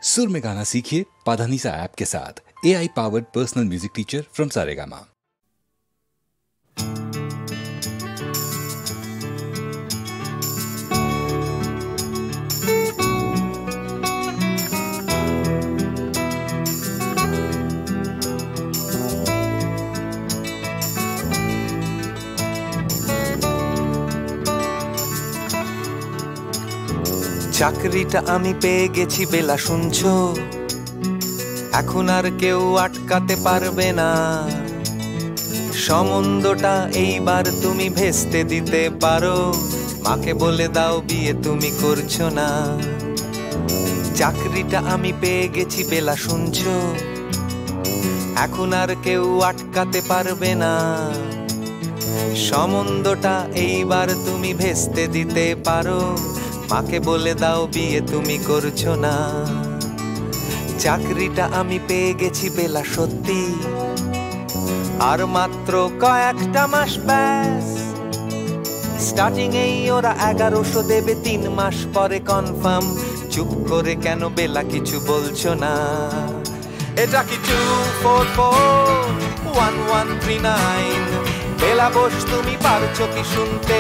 सुर में गाना सीखिए पाधानीसा ऐप के साथ। AI powered personal music teacher from Saregama. চাকরিটা আমি পেয়ে গেছি বেলা শুনছো, এখন আর কেউ আটকাতে পারবে না। সম্বন্ধটা এইবার তুমি ভেস্তে দিতে পারো, মাকে বলে দাও বিয়ে তুমি করছো না। চাকরিটা আমি পেয়ে গেছি বেলা শুনছো, এখন আর কেউ আটকাতে পারবে না। সম্বন্ধটা এইবার তুমি ভেস্তে দিতে পারো, মাকে বলে দাও বিয়ে তুমি করছো না। চাকরিটা আমি পেয়ে গেছি বেলা সত্যি, আর মাত্র কয়েকটা মাস ব্যাস। স্টার্টিং এই ওরা 1100 দেবে, 3 মাস পরে কনফার্ম। চুপ করে কেন বেলা কিছু বলছো না? এটা কি 2441139? বেলা বোস তুমি পারছো কি শুনতে?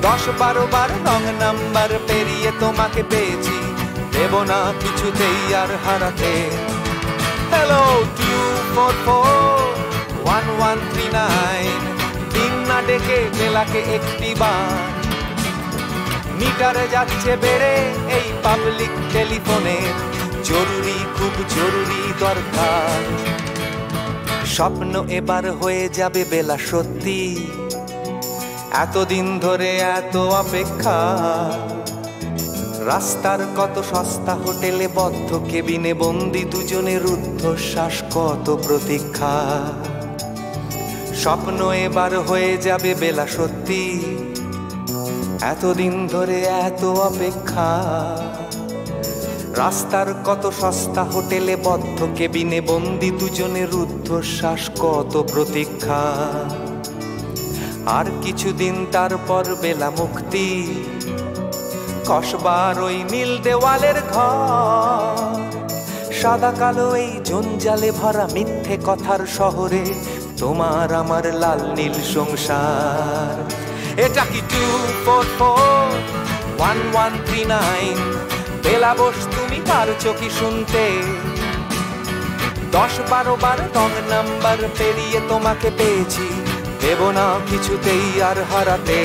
10-12 বার রং নাম্বার পেরিয়ে তোমাকে পেয়েছি, দেব না কিছুতেই আর হারাতে। হ্যালো 2441139, দিন না ডেকে বেলাকে একটি বার। মিটারে যাচ্ছে বেড়ে এই পাবলিক টেলিফোনের, জরুরি খুব জরুরি দরকার। স্বপ্ন এবার হয়ে যাবে বেলা সত্যি, এতদিন ধরে এত অপেক্ষা। রাস্তার কত সস্তা হোটেলে বদ্ধ কেবিনে বন্দি দুজনের রুদ্ধশ্বাস, কত প্রতীক্ষা। স্বপ্ন এবার হয়ে যাবে বেলা সত্যি, এতদিন ধরে এত অপেক্ষা। রাস্তার কত সস্তা হোটেলে বদ্ধ কেবিনে বন্দি দুজনের রুদ্ধশ্বাস, কত প্রতীক্ষা। আর কিছুদিন তারপর বেলা মুক্তি, কসবার ওই নীল দেওয়ালের ঘর। সাদা কালো এই জঞ্জালে ভরা মিথ্যে কথার শহরে, তোমার আমার লাল নীল সংসার। এটা কি 2441139? বেলা বোস তুমি পারছো কি শুনতে? 10-12 বার রং নাম্বার পেরিয়ে তোমাকে পেয়েছি, দেব না কিছুতেই আর হারাতে।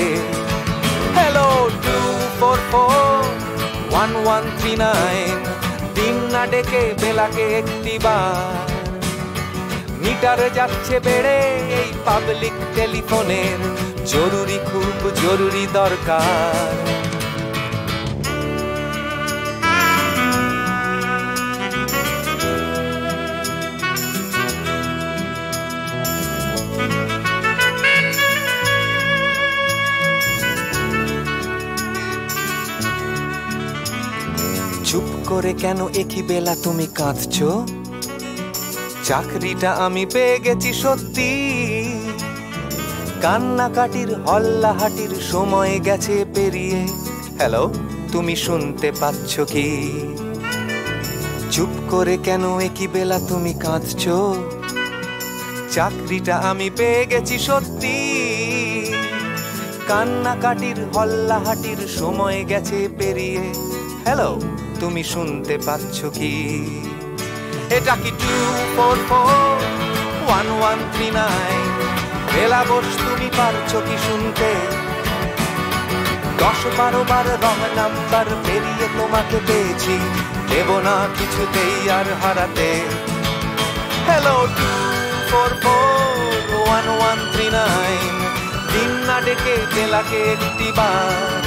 হ্যালো 2441139, দিন না ডেকে বেলাকে একটি বার। মিটারে যাচ্ছে বেড়ে এই পাবলিক টেলিফোনের, জরুরি খুব জরুরি দরকার। চুপ করে কেন একই বেলা তুমি কাঁদছো? চাকরিটা আমি পেয়ে গেছি সত্যি, কান্নাকাটির হল্লাহাটির সময় গেছে পেরিয়ে। হ্যালো তুমি শুনতে পাচ্ছ কি? চুপ করে কেন একই বেলা তুমি কাঁদছো? চাকরিটা আমি পেয়ে গেছি সত্যি, কান্নাকাটির হল্লাহাটির সময় গেছে পেরিয়ে। হ্যালো তুমি শুনতে পাচ্ছ কি? এটা কি 2441139? বেলা বোস তুমি পারছো কি শুনতে? 10-12 বার রং নাম্বার পেরিয়ে তোমাকে পেয়েছি, দেব না কিছুতেই আর হারাতে। হ্যালো 2441139, দিন না ডেকে বেলাকে একটি বার।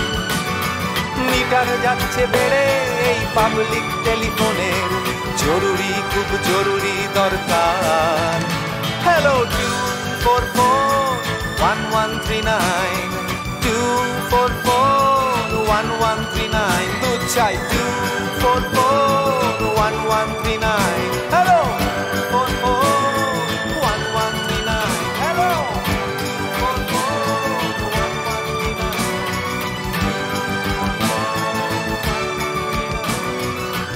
মিটারে যাচ্ছে বেড়ে এই পাবলিক টেলিফোনের, জরুরি খুব জরুরি দরকার। হ্যালো 2441139, 2441139, দুধ চাই 2441139। Hello 2441139, hello 2441139।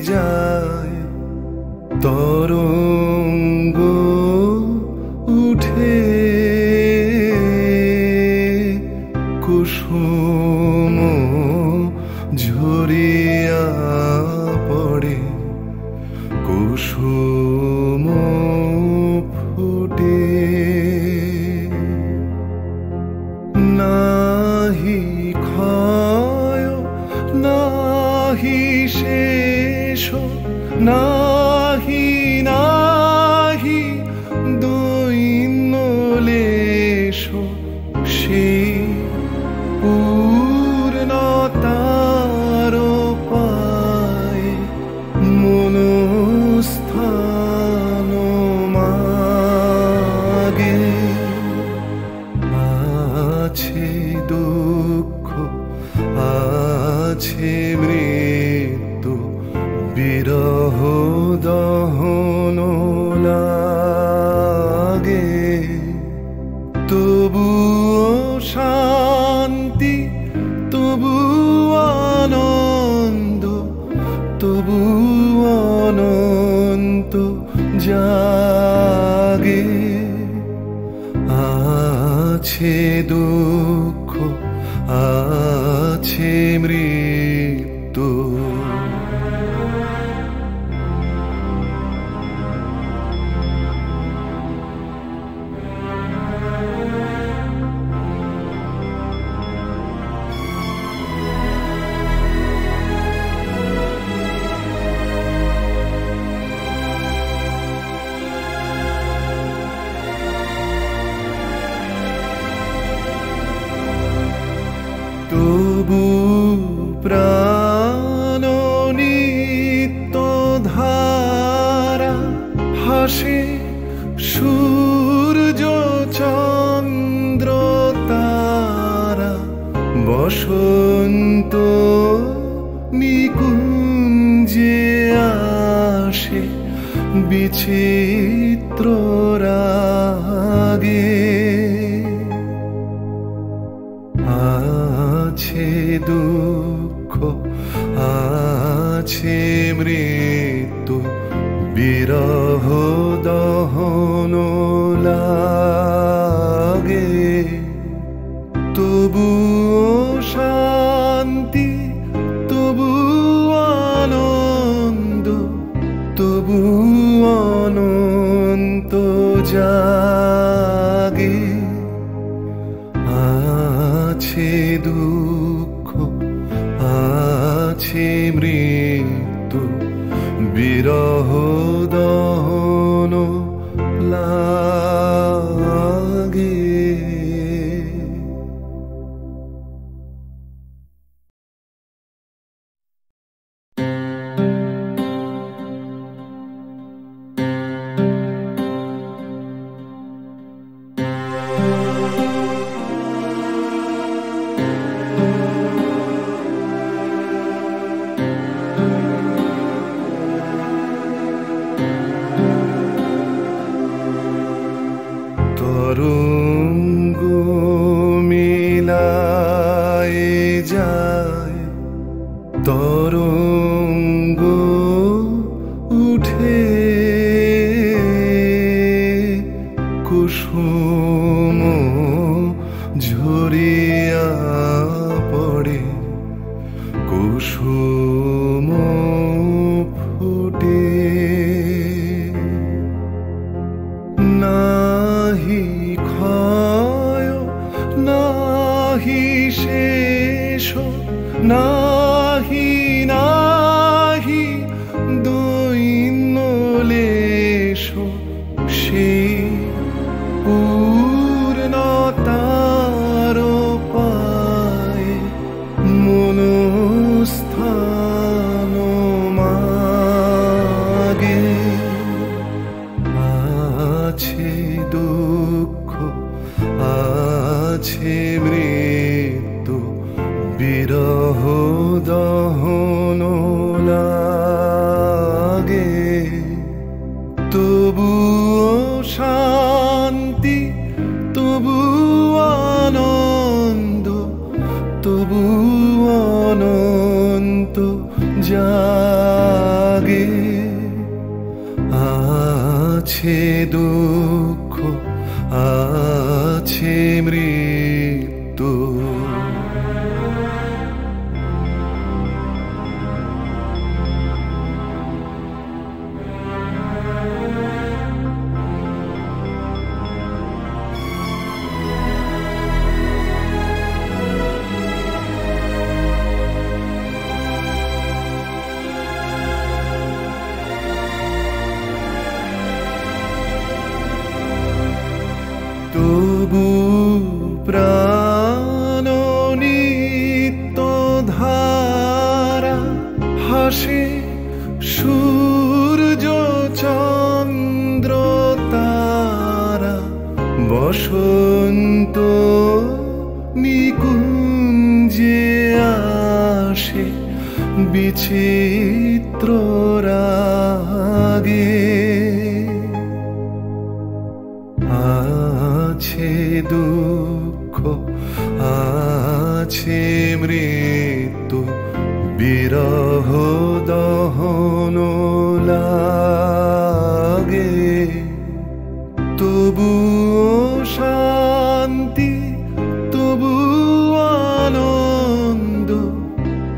যায় তরঙ্গ উঠে কুসুম ঝরিয়া পড়ে কুসুম ফুটে নাহি ক্ষয় নাহি শেষ নাহি নাহি দৈন্যলেশ সেই পূর্ণতার পায় মনস্থান মাগে আছে দুঃখ আছে মৃত্যু বিরহ দহন লাগে তবুও শান্তি তবু আনন্দ তবু অনন্ত জাগে আছে দুঃখ আছে মৃত্যু তবু প্রাণ নিত্য ধারা হাসে সূর্য চন্দ্র তারা বসন্ত নিকুঞ্জে আসে বিচিত্র রাগে আছে দুঃখ আছে মৃত্যু বিরহ দহন লাগে তবু শান্তি তবু আনন্দ তবু অনন্ত জাগে আছে দুঃখ আছে মৃত্যু বিরহ দহন লাগে আছে দুঃখ আছে মৃত্যু তবু প্রাণ নিত্য ধারা হাসে সূর্য চন্দ্র তারা বসন্ত নিকুঞ্জে আসে বিচিত্র রাগে আছে দুঃখ আছে মৃত্যু বিরহ দহন লাগে তবুও শান্তি তবু আনন্দ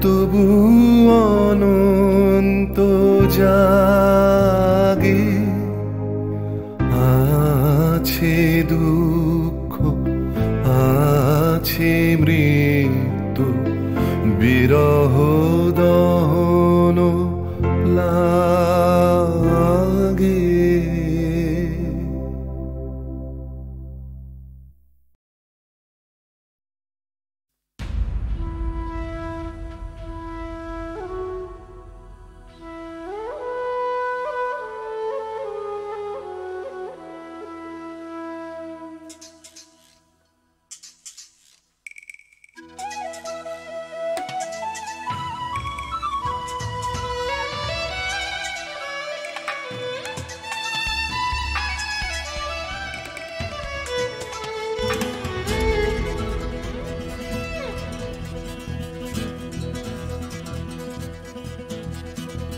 তবু অনন্ত জাগে আছে দুঃখ আছে মৃত্যু বিরহ দহন লাগে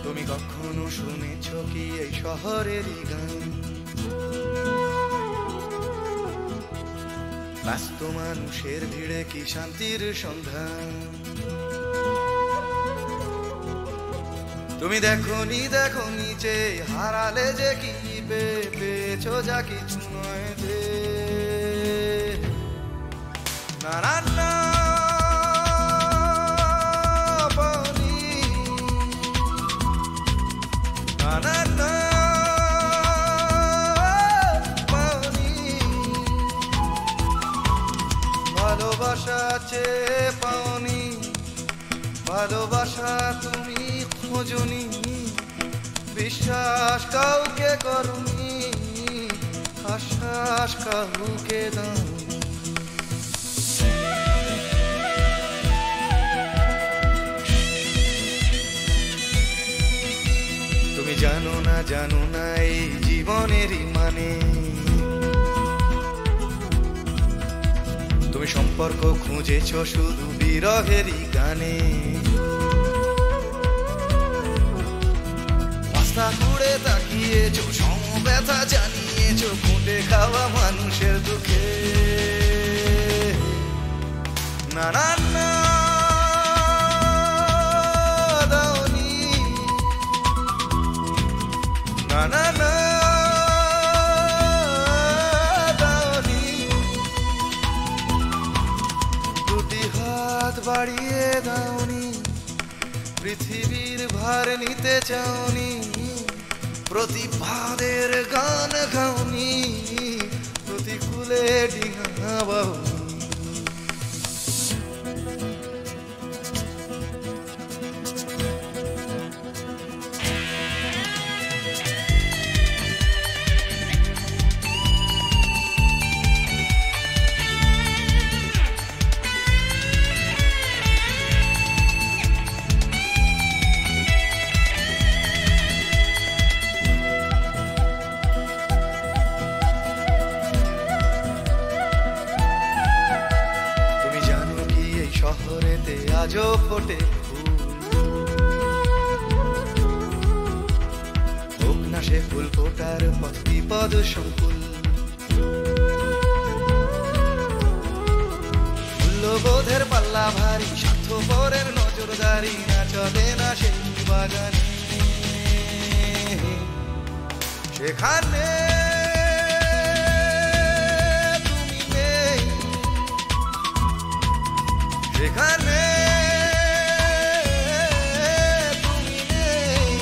তুমি কখনো শুনেছ কি এই শহরেরই গান ব্যস্ত মানুষের ভিড়ে কি শান্তির সন্ধান তুমি দেখোনি যে হারালে যে কি পেয়েছো যা কিছু নয় যে না না না ভালোবাসা চেয়ে পাওনি ভালোবাসা তুমি খোঁজনি বিশ্বাস কাউকে করনি আশ্বাস কাউকে দাওনি তুমি জানো না এই জীবনেরই মানে তুমি সম্পর্ক খুঁজেছ শুধু বিরহেরই গানে রাস্তা ঘুরে তাকিয়েছো সমব্যথা জানিয়েছো খুঁটে খাওয়া মানুষের দুঃখে না না না দাওনি না না না বাড়িয়ে দাওনি পৃথিবীর ভার নিতে চাওনি প্রতিবাদের গান গাওনি প্রতিকূলে ডিঙা বাউনি শহরেতে আজও ফোটে হোক না হাসে ফুল ফোটার পথ বিপদ সংকুল মূল্যবোধের পাল্লা ভারী স্বার্থপরের নজরদারি না চলে না সেই বাগানে সেখানে তুমি নেই সেখানে তুমি নেই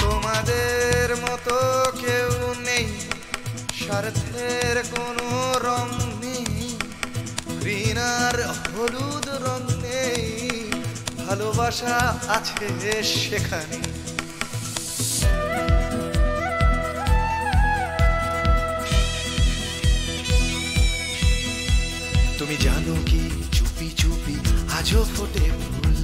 তোমাদের মতো কেউ নেই স্বার্থের কোনো রং নেই ঘৃণার হলুদ রং নেই ভালোবাসা আছে সেখানে তুমি জানো কি চুপি চুপি আজও ফোটে ফুল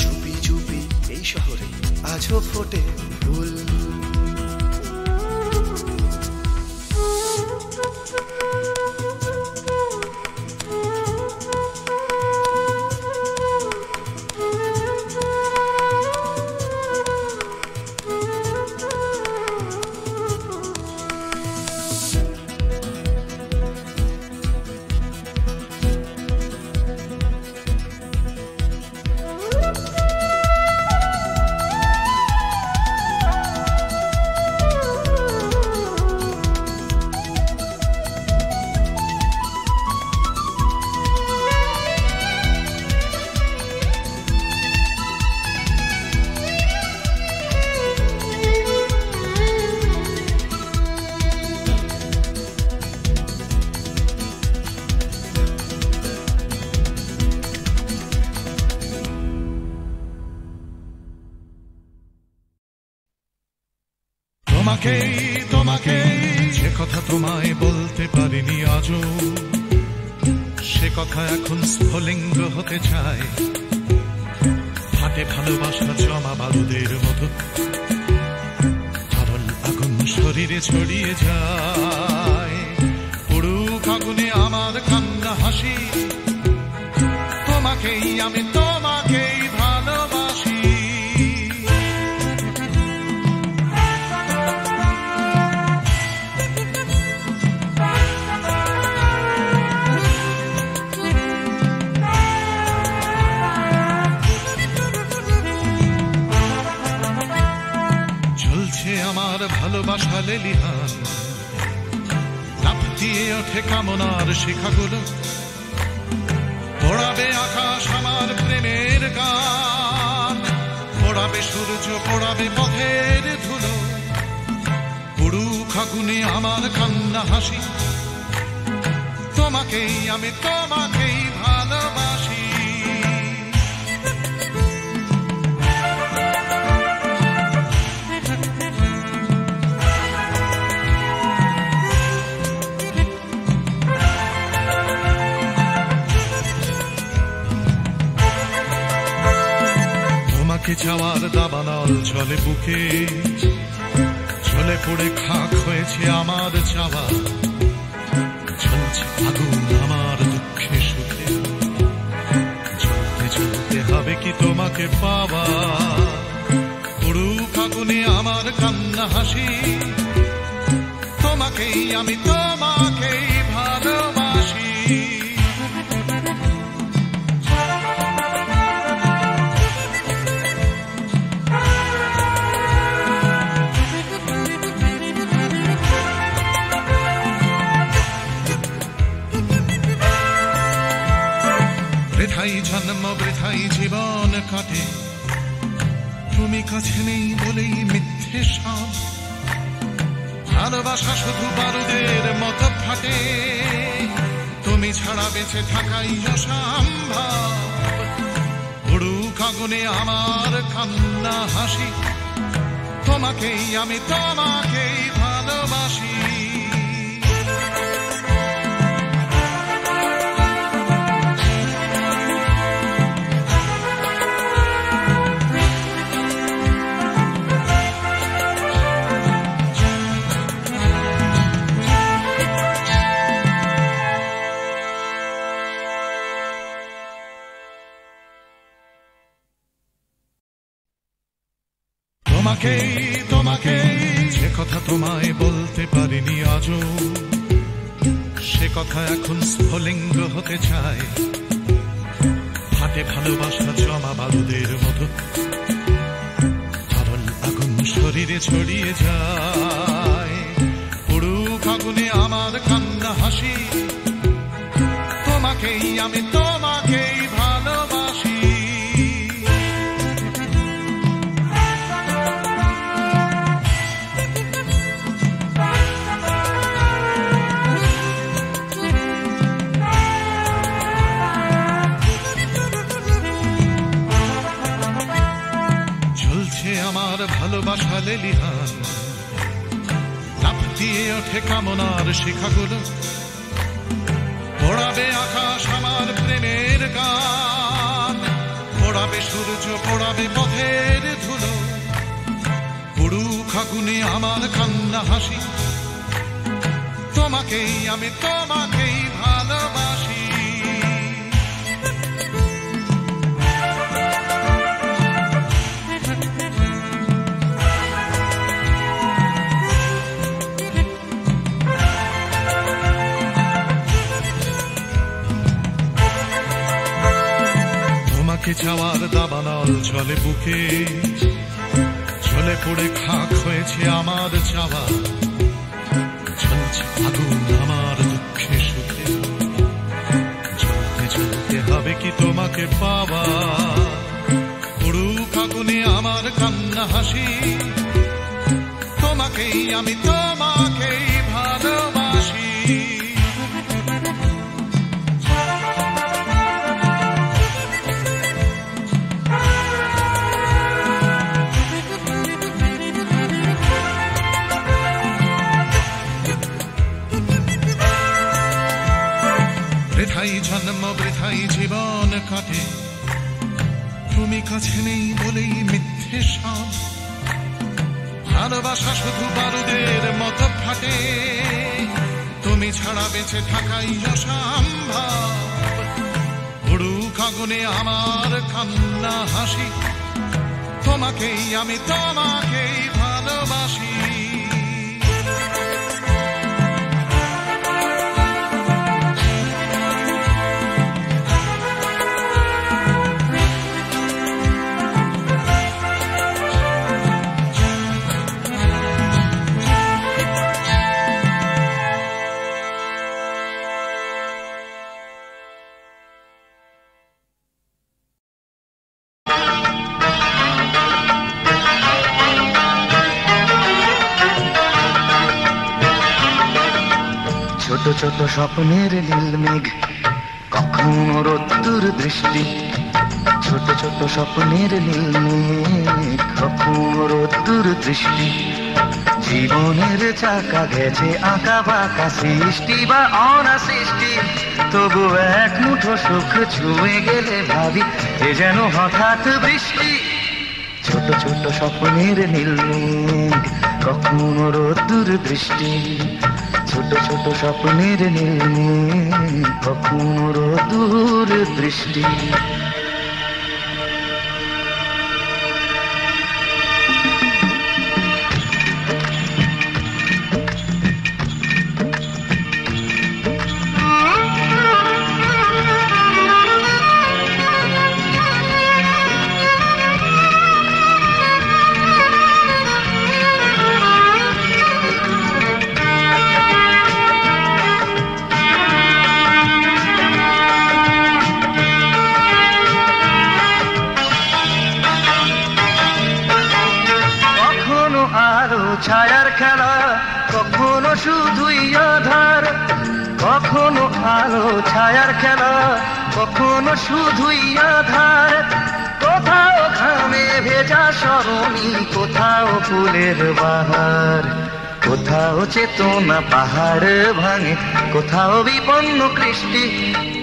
চুপি চুপি এই শহরে আজও ফোটে ফুল তোমাকে যে কথা তোমায় বলতে পারিনি আজও সে কথা এখন স্ফুলিঙ্গ হতে চায় হাতে ভালোবাসা জমা বারুদের মতো তরল আগুন শরীরে ছড়িয়ে যায় পুরুক আগুনে আমার কান্না হাসি তোমাকেই আমি তোমাকেই ভালোবাসি আমার ভালোবাসা লেলিহান লাফ দিয়ে ওঠে কামনার শিখাগুলো পোড়াবে আকাশ আমার প্রেমের গান পোড়াবে সূর্য পোড়াবে পথের ধুলো পুরুক আগুনে আমার কান্না হাসি তোমাকেই আমি তোমাকেই ভালোবাসি চাওয়ার দাবানল চলে বুকে চলে পড়ে খাক হয়েছে আমার চাওয়া চলছে আগুন আমার দুঃখে সুখে চলতে চলতে হবে কি তোমাকে পাওয়া পুরুক আগুনে আমার কান্না হাসি তোমাকেই আমি তোমাকেই ভালোবাসি বৃথাই জন্ম বৃথাই জীবন কাটে তুমি কাছে নেই বলেই মিথ্যে সব ভালোবাসা শুধু বারুদের মতো ফাটে তুমি ছাড়া বেঁচে থাকাই অসম্ভব পুরুক আগুনে আমার কান্না হাসি তোমাকেই আমি তোমাকেই ভালোবাসি তোমাকেই তোমাকেই যে কথা তোমায় বলতে পারিনি আজও, সে কথা এখন স্ফুলিঙ্গ হতে চায়। হাতে ভালোবাসা জমা বারুদের মতো, তরল আগুন শরীরে ছড়িয়ে যায়। পুরুক আগুনে আমার কান্না হাসি, তোমাকেই আমি তোমাকেই ভালোবাসি। আমার ভালোবাসা লেলিহান, লাফ দিয়ে ওঠে কামনার শিখাগুলো, পোড়াবে আকাশ আমার প্রেমের গান, পোড়াবে সূর্য পোড়াবে পথের ধুলো। পুরুক আগুনে আমার কান্না হাসি, তোমাকেই আমি তোমাকেই ভালোবাসি। চাওয়ার দাবানল চলে বুকে, চলে পড়ে খাক হয়েছে আমার চাওয়া। চলছে আগুন আমার দুঃখে সুখে, চলতে চলতে হবে কি তোমাকে পাওয়া। পুরুক আগুনে আমার কান্না হাসি, তোমাকেই আমি তোমাকেই ভালোবাসি। বৃথাই জন্ম বৃথাই জীবন কাটে, তুমি কাছে নেই বলেই মিথ্যে সব। ভালোবাসা শুধু বারুদের মতো ফাটে, তুমি ছাড়া বেঁচে থাকাই অসম্ভব। পুরুক আগুনে আমার কান্না হাসি, তোমাকেই আমি তোমাকেই ভালোবাসি। ছোট ছোট স্বপ্নের নীল মেঘ, কখনো রোদ্দুর দৃষ্টি। ছোট ছোট স্বপ্নের নীল মেঘ, কখনো রোদ্দুর দৃষ্টি। জীবনের চাকা গেছে আঁকা বাঁকা, সৃষ্টি বা অনাসৃষ্টি। তবু এক মুঠো সুখ ছুঁয়ে গেলে ভাবি এ যেন হঠাৎ বৃষ্টি। ছোট ছোট স্বপ্নের নীল মেঘ, কখনো রোদ্দুর দৃষ্টি। ছোট ছোট স্বপ্নের নীল মেঘ, কখনো রোদ্দুর দৃষ্টি। ছায়ার খেলা, কখনো শুধুই আধার। কখনো আলো ছায়ার খেলা, কখনো শুধুই আধার। কোথাও ঘামে ভেজা সরণি, কোথাও ফুলের বাহার। কোথাও চেতনা পাহাড় ভাঙে, কোথাও বিপন্ন কৃষ্টি।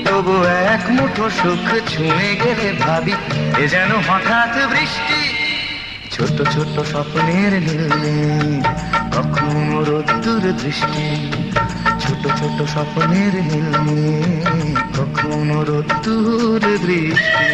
তবু এক মুঠো সুখ ছুঁয়ে গেলে ভাবি এ যেন হঠাৎ বৃষ্টি। ছোট ছোট স্বপ্নের নীল মেঘ, কখনো রোদ্দুর দৃষ্টি। ছোট ছোট স্বপ্নের নীল মেঘ, কখনো রোদ্দুর দৃষ্টি।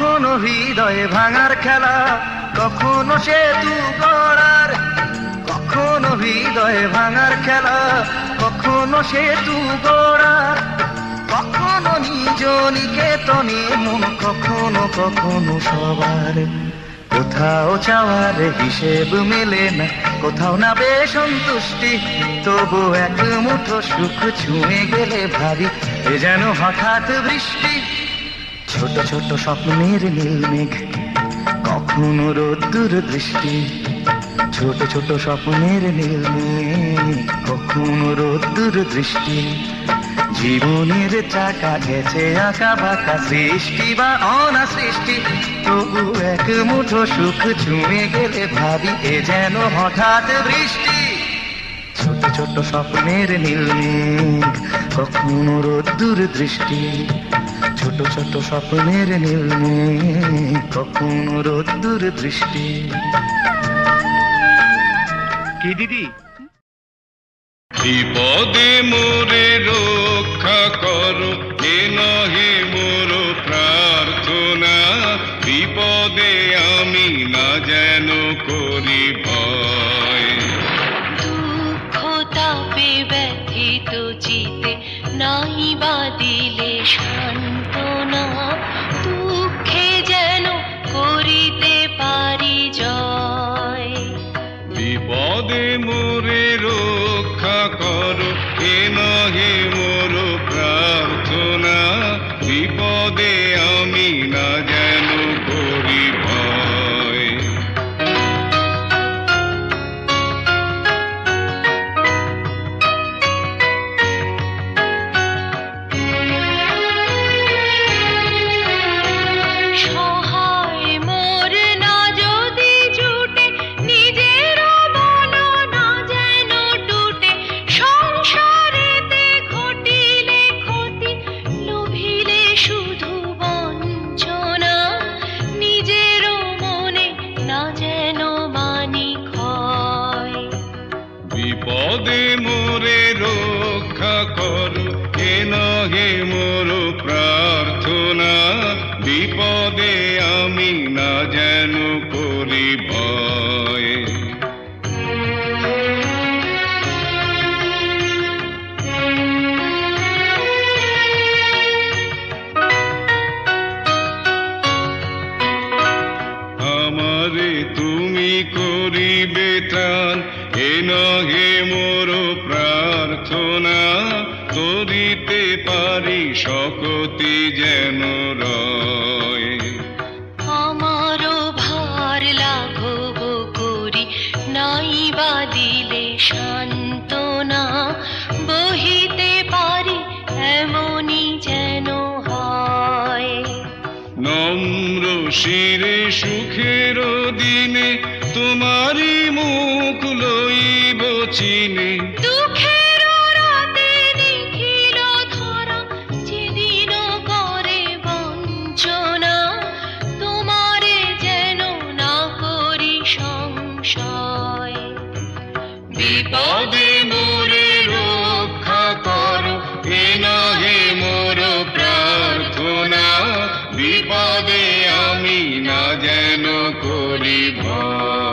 কখনো হৃদয়ে ভাঙার খেলা, কখনো সেতু গড়ার, কখনো হৃদয়ে ভাঙার খেলা, কখনো সেতু গড়ার, কখনো নিজ নিকেতনে মন, কখনো কখনো সবার। কোথাও চাওয়ার হিসেব মেলে না, কোথাও না বেসন্তুষ্টি, তবু এক মুঠো সুখ ছুঁয়ে গেলে ভাবি এ যেন হঠাৎ বৃষ্টি। ছোট ছোট স্বপ্নের নীল মেঘ, কখনো রোদ্দুর দৃষ্টি, ছোট ছোট স্বপ্নের নীল মেঘ, কখনো রোদ্দুর দৃষ্টি। জীবনের চাকা গেছে আঁকা বাঁকা, সৃষ্টি বা অনা সৃষ্টি, তবু এক মুঠো সুখ ছুঁয়ে গেলে ভাবি এ যেন হঠাৎ বৃষ্টি। ছোট ছোট স্বপ্নের নীল মেঘ, কখনো রোদ্দুর দৃষ্টি, ছোট ছোট স্বপ্নের নীল মেঘ, কখনো রোদ্দুর দৃষ্টি। কি দিদি? বিপদে মোরে রক্ষা করো, এ নহে মোর প্রার্থনা, বিপদে আমি না যেন করি ভয়। দুঃখ তাপে ব্যথিত চিতে নাই বা দিলে সান্ত্বনা, দুঃখে যেন করিতে পারি জয়। বিপদে মোরে রক্ষা করো, এ নহে মোর প্রার্থনা, বিপদে আমি না যেন করি ভয়। সহায় মোর না যদি জুটে, নিজের মন না যেন টুটে, সংসারেতে ঘটিলে ক্ষতি, লোভিলে শুধু বঞ্চনা, নিজের মনে না যেন মানি ক্ষয়। বিপদে মোরে রক্ষা করো, এ নহে মোর প্রার্থনা, বিপদে আমি না যেন করি ভয়। আমারে তুমি করিবে ত্রাণ, এ নহে মোর প্রার্থনা, করিতে পারি শকতি যেন রয়। আমারও ভার লাঘব করি নাই বা দিলে সান্ত্বনা, বহিতে পারি এমনই যেন হয়। নম্র শিরে সুখের দিনে তোমারি মুখ লইব চিনে, দুঃখের রাতে নিখিল ধরা, যেদিন করে বঞ্চনা, তোমারে যেন না করি সংশয়। বিপদে মোরে রক্ষা করো, এ নহে মোর প্রার্থনা, বিপদে আমি না যেন করি ভয়।